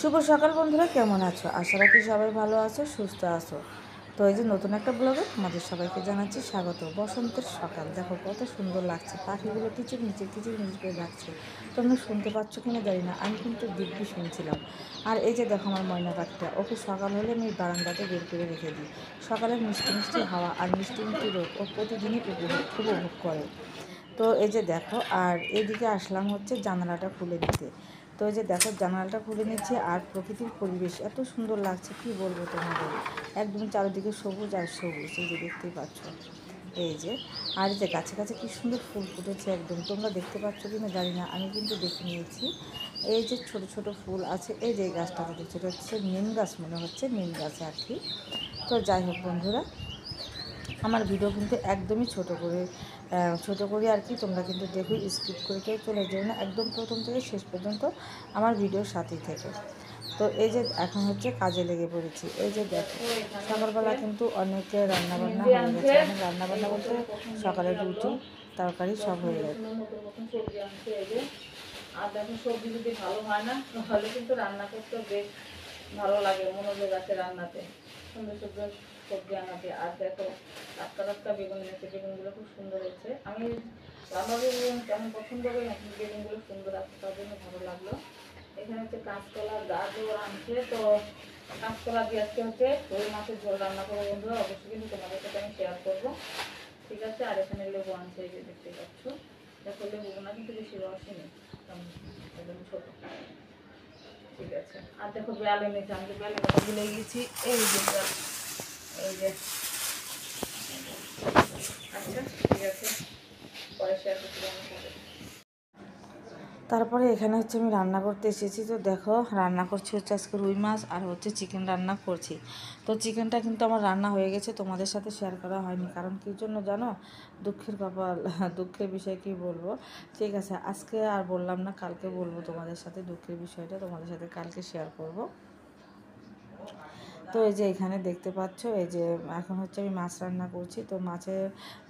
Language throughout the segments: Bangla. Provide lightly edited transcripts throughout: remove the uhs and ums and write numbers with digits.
শুভ সকাল বন্ধুরা, কেমন আছো? আশা রাখি সবাই ভালো আছো, সুস্থ আছো। তো এই যে নতুন একটা ব্লগে তোমাদের সবাইকে জানাচ্ছি স্বাগত। বসন্তের সকাল, দেখো কত সুন্দর লাগছে, পাখিগুলো কিচিরমিচির কিচিরমিচির করে ডাকছে। তোমরা শুনতে পাচ্ছ কিনা জানি না, আমি কিন্তু দিব্যি শুনছিলাম। আর এই যে দেখো আমার ময়না পাখিটা, ওকে সকাল হলে আমি বারান্দাতে বের করে রেখে দিই। সকালের মিষ্টি মিষ্টি হাওয়া আর মিষ্টি মিষ্টি রোদ ও প্রতিদিনই উপভোগ করে। তো এই যে দেখো, আর এদিকে আসলাম হচ্ছে জানালাটা খুলে নিতে। তো এই যে দেখো জানালাটা খুলে নিচ্ছে, আর প্রকৃতির পরিবেশ এত সুন্দর লাগছে, কি বলবো তোমাদের। একদম চারিদিকে সবুজ আর সবুজ, এই যে দেখতেই পাচ্ছ। এই যে, আর এই যে গাছে গাছে কি সুন্দর ফুল ফুটেছে, একদম তোমরা দেখতে পাচ্ছ কিনা জানি না, আমি কিন্তু দেখে নিয়েছি। এই যে ছোট ছোট ফুল আছে, এই যে গাছটাতে দেখছো, এটা হচ্ছে নিম গাছ, মনে হচ্ছে নিম গাছে আর কি। তো যাই হোক বন্ধুরা, আমার ভিডিও কিন্তু একদমই ছোট করে আর কি। তোমরা কিন্তু দেখো, স্কিপ করে কেউ চলে যেও না, একদম প্রথম থেকে শেষ পর্যন্ত আমার ভিডিওর সাথেই থেকে। তো এই যে এখন হচ্ছে কাজে লেগে পড়েছি। এই যে দেখো, সকালবেলা কিন্তু অনেকে রান্নাবান্না হয়ে গেছে, অনেক রান্নাবান্না বলতে সকালের রুটি তরকারি সব হয়ে গেছে। আর দেখো সবজি যদি ভালো হয় না তাহলে কিন্তু রান্না করতে বেশ ভালো লাগে, মনোযোগ আছে রান্নাতে, সুন্দর সুন্দর সবজি আনাতে। আর দেখো টাটকা টাটকা বেগুন এনেছে, বেগুনগুলো খুব সুন্দর হয়েছে। আমি রান্না বেগুন কেমন পছন্দ করি না, বেগুনগুলো সুন্দর আছে তার জন্য ভালো লাগলো। এখানে হচ্ছে কাঁচকলা গাজর আনছে, তো কাঁচকলা দিয়ে আজকে হচ্ছে রুই মাছের ঝোল রান্না করবো বন্ধুরা, অবশ্যই কিন্তু তোমাদের সাথে আমি শেয়ার করবো, ঠিক আছে। আর এখানে লেবু আনছে, এই যে দেখতে পাচ্ছ, দেখো লেবু না কিন্তু বেশি রসই নেই, একদম ছোট, ঠিক আছে। আর দেখো বেল এনেছে, আমি তো বেল কথা ভুলে গেছি, এই যে বেল, এই যে, আচ্ছা ঠিক আছে, পরে শেয়ার করছি আমার সাথে। তারপরে এখানে হচ্ছে আমি রান্না করতে এসেছি। তো দেখো রান্না করছি হচ্ছে আজকে রুই মাছ আর হচ্ছে চিকেন রান্না করছি। তো চিকেনটা কিন্তু আমার রান্না হয়ে গেছে, তোমাদের সাথে শেয়ার করা হয়নি, কারণ কী জন্য জানো? দুঃখের কপাল, দুঃখের বিষয় কি বলবো। ঠিক আছে, আজকে আর বললাম না, কালকে বলবো তোমাদের সাথে দুঃখের বিষয়টা, তোমাদের সাথে কালকে শেয়ার করব। তো এই যে এখানে দেখতে পাচ্ছ, এই যে এখন হচ্ছে আমি মাছ রান্না করছি। তো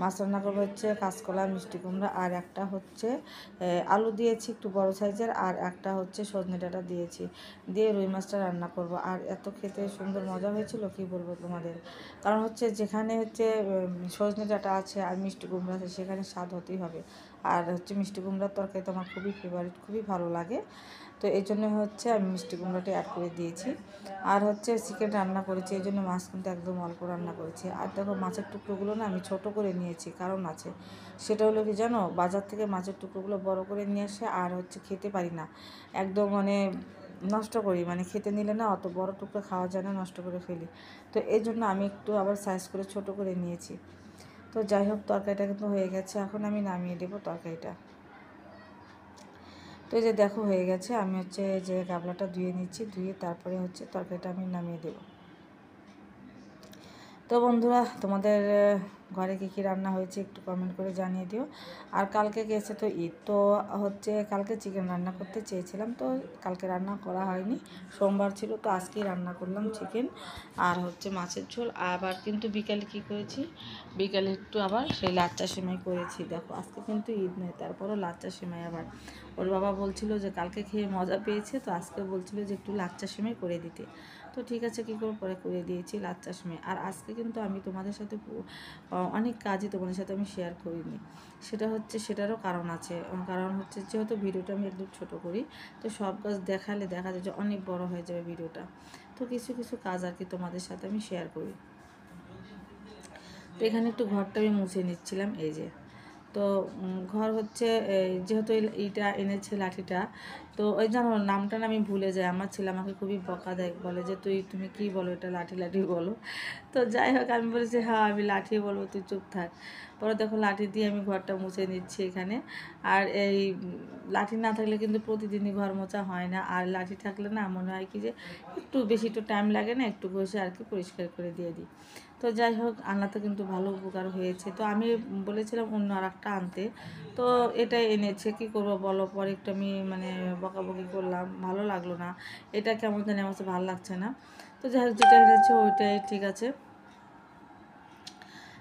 মাছ রান্না করবো হচ্ছে কাঁচকলা, মিষ্টি কুমড়া, আর একটা হচ্ছে আলু দিয়েছি একটু বড় সাইজের, আর একটা হচ্ছে সজনে ডাঁটা দিয়েছি, দিয়ে রুই মাছটা রান্না করব। আর এত খেতে সুন্দর মজা হয়েছিল, কি বলবো তোমাদের। কারণ হচ্ছে যেখানে হচ্ছে সজনে ডাঁটা আছে আর মিষ্টি কুমড়া আছে, সেখানে স্বাদ হতেই হবে। আর হচ্ছে মিষ্টি কুমড়ার তরকারি তো আমার খুবই ফেভারিট, খুবই ভালো লাগে। তো এই জন্য হচ্ছে আমি মিষ্টি কুমড়োটা অ্যাড করে দিয়েছি। আর হচ্ছে চিকেন রান্না করেছি, এই জন্য মাছ কিন্তু একদম অল্প রান্না করেছি। আর দেখো মাছের টুকরোগুলো না আমি ছোট করে নিয়েছি, কারণ আছে, সেটা হলো কি জানো, বাজার থেকে মাছের টুকরোগুলো বড় করে নিয়ে আসে, আর হচ্ছে খেতে পারি না, একদম মানে নষ্ট করি, মানে খেতে নিলে না অত বড় টুকরো খাওয়া যায় না, নষ্ট করে ফেলি। তো এই জন্য আমি একটু আবার সাইজ করে ছোট করে নিয়েছি। তো যাই হোক, তরকারিটা কিন্তু হয়ে গেছে, এখন আমি নামিয়ে দেবো তরকারিটা। তো এই যে দেখো হয়ে গেছে, আমি হচ্ছে যে গামলাটা ধুয়ে নিচ্ছি, ধুয়ে তারপরে হচ্ছে তরকারিটা আমি নামিয়ে দেবো। তো বন্ধুরা, তোমাদের ঘরে কী কী রান্না হয়েছে একটু কমেন্ট করে জানিয়ে দিও। আর কালকে গেছে তো ঈদ, তো হচ্ছে কালকে চিকেন রান্না করতে চেয়েছিলাম, তো কালকে রান্না করা হয়নি, সোমবার ছিল, তো আজকেই রান্না করলাম চিকেন আর হচ্ছে মাছের ঝোল। আবার কিন্তু বিকালে কী করেছি, বিকালে একটু আবার সেই লাচ্চা সেমাই করেছি। দেখো আজকে কিন্তু ঈদ নেই, তারপরও লাচ্চা সেমাই, আবার ওর বাবা বলছিল যে কালকে খেয়ে মজা পেয়েছে, তো আজকে বলছিল যে একটু লাচ্চা সেমাই করে দিতে। তো ঠিক আছে, কী করে পরে করে দিয়েছি লাচ্চা সেমাই। আর আজকে কিন্তু আমি তোমাদের সাথে অনেক কাজই তোমাদের সাথে আমি শেয়ার করিনি, সেটা হচ্ছে, সেটারও কারণ আছে। কারণ হচ্ছে যেহেতু ভিডিওটা আমি একদম ছোট করি, তো সব কাজ দেখালে দেখা যায় যে অনেক বড় হয়ে যাবে ভিডিওটা। তো কিছু কিছু কাজ আর কি তোমাদের সাথে আমি শেয়ার করি। তো এখানে একটু ঘরটা আমি মুছে নিচ্ছিলাম, এই যে। তো ঘর হচ্ছে যেহেতু এইটা এনেছে লাঠিটা, তো ওই জানো নামটা না আমি ভুলে যাই, আমার ছেলে আমাকে খুবই বকা দেয়, বলে যে তুমি কি বলো, এটা লাঠি লাঠি বলো। তো যাই হোক, আমি বলেছি হ্যাঁ আমি লাঠি বলবো, তুই চুপ থাক। পরে দেখো লাঠি দিয়ে আমি ঘরটা মুছে নিচ্ছি এখানে। আর এই লাঠি না থাকলে কিন্তু প্রতিদিনই ঘর মোছা হয় না, আর লাঠি থাকলে না মনে হয় কি যে একটু বেশি একটু টাইম লাগে না, একটু ঘষে আর কি পরিষ্কার করে দিয়ে দিই। তো যাই হোক, আনাতে কিন্তু ভালো উপকার হয়েছে। তো আমি বলেছিলাম অন্য আর একটা আনতে, তো এটাই এনেছে, কি করবো বলো। পরে একটু আমি মানে বকাবকি করলাম, ভালো লাগলো না, এটা কেমন জানি আমার ভালো লাগছে না। তো যাই হোক, যেটা এনেছে ওইটাই ঠিক আছে।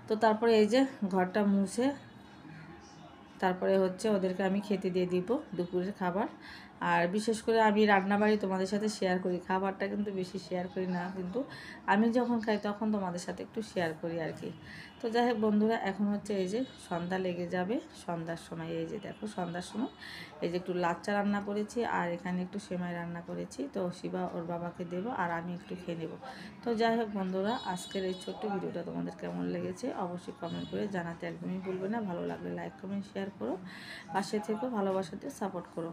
তো তারপরে এই যে ঘরটা মুছে তারপরে হচ্ছে ওদেরকে আমি খেতে দিয়ে দিব দুপুরের খাবার। আর বিশেষ করে আমি রান্নাবাড়ি তোমাদের সাথে শেয়ার করি, খাবারটা কিন্তু বেশি শেয়ার করি না, কিন্তু আমি যখন খাই তখন তোমাদের সাথে একটু শেয়ার করি আর কি। তো যাই হোক বন্ধুরা, এখন হচ্ছে এই যে সন্ধ্যা লেগে যাবে, সন্ধ্যার সময় এই যে দেখো সন্ধ্যার সময় এই যে একটু লাচ্চা রান্না করেছি আর এখানে একটু সেমাই রান্না করেছি। তো শিবা ওর বাবাকে দেবো আর আমি একটু খেয়ে নেব। তো যাই হোক বন্ধুরা, আজকের এই ছোট্ট ভিডিওটা তোমাদের কেমন লেগেছে অবশ্যই কমেন্ট করে জানাতে একদমই ভুলবে না। ভালো লাগলে লাইক কমেন্ট শেয়ার করো, পাশে থেকো, ভালোবাসা দিয়ে সাপোর্ট করো।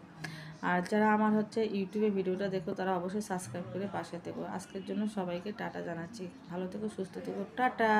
আর যারা আমার হচ্ছে ইউটিউবে ভিডিওটা দেখো তারা অবশ্যই সাবস্ক্রাইব করে পাশে থেকো। আজকের জন্য সবাইকে টাটা জানাচ্ছি, ভালো থেকো, সুস্থ থেকো, টাটা।